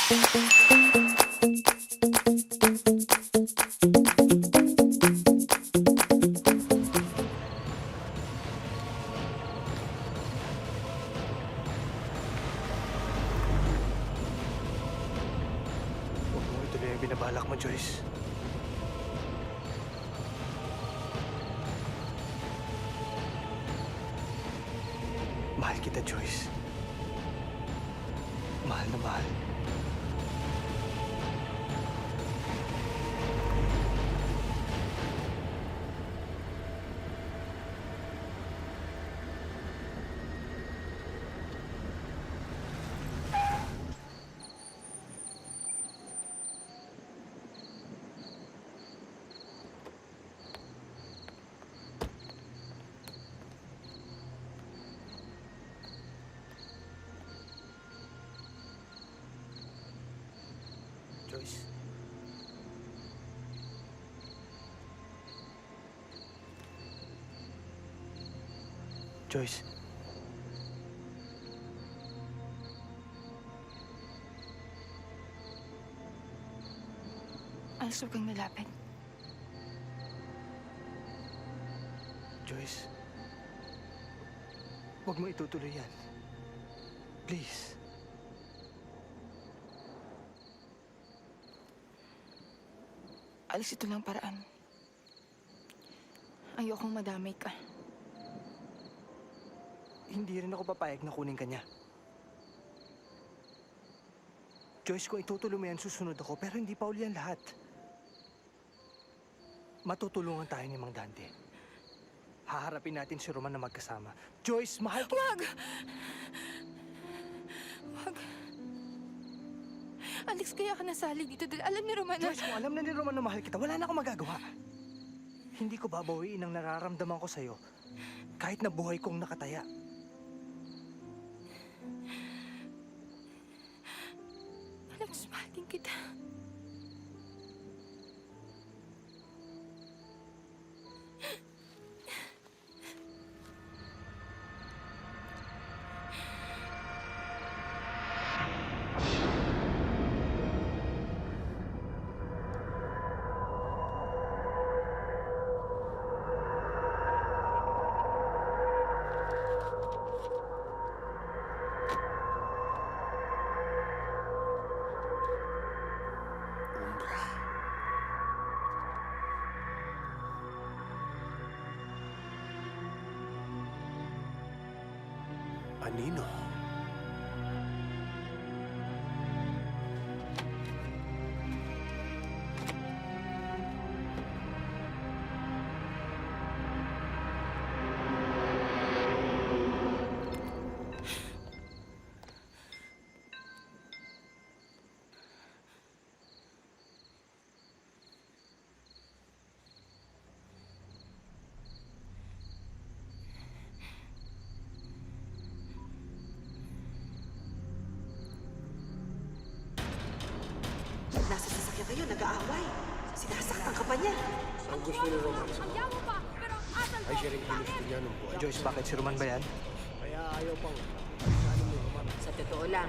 Huwag mo ituloy ang binabalak mo, Joyce. Mahal kita, Joyce. Mahal na mahal. Joyce. Joyce. Alas, huwag kang nalapit. Joyce. Huwag mo itutuloy yan. Please. Alas, ito lang paraan. Ayokong madamay ka. Hindi rin ako papayag na kunin ka niya. Joyce, kung itutuloy mo yan, susunod ako. Pero hindi pa uli yan lahat. Matutulungan tayo ni Mang Dante. Haharapin natin si Roman na magkasama. Joyce, mahal kita. Wag! Wag. Alex, kaya ka nasali dito dahil alam ni Roman na... Joyce, kung alam na ni Roman na mahal kita, wala na akong magagawa. Hindi ko babawiin ang nararamdaman ko sa'yo kahit na buhay kong nakataya. Alex, mahal din kita. Anino? Nasa sasakyan kayo, nag-aaway. Sinasaktan ka pa niya. Ang gusto ni Roman sa Ang yawa pa, pero asan ay siya rin ginusto niya nung buhay. Joyce, bakit si Roman ba yan? Kaya ayaw pang ano ni Roman. Sa totoo lang,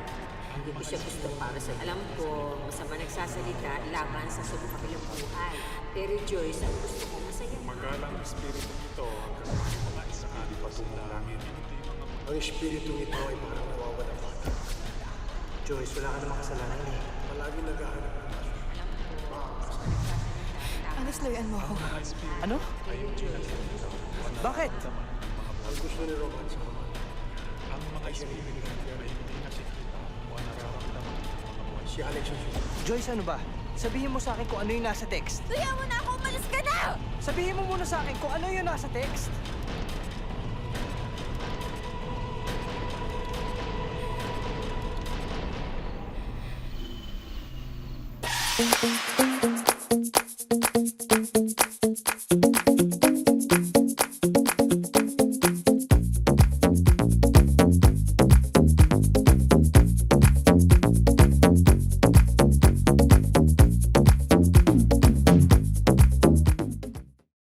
hindi ko siya gusto para sa... Alam ko, masama nagsasalita laban sa kabilang buhay. Pero Joyce, ang gusto ko masaya. Magalang espiritu nito hanggang makita sa ating patungong langit. Ang espiritu nito ay parang nawawala ng bata. Joyce, wala ka namang kasalanan eh. Palagi naghahanap. Alex, layuan mo ako. Ano? Bakit? Ang gusto ni Roman sa Roman. Ang mga espiritu ay hindi nakikita o nararamdaman ng mga buhay. Si Alex ang susunod. Joyce, ano ba? Sabihin mo sa akin kung ano yung nasa text. Layuan mo na ako! Umalis ka na! Sabihin mo muna sa akin kung ano yung nasa text. Thank you.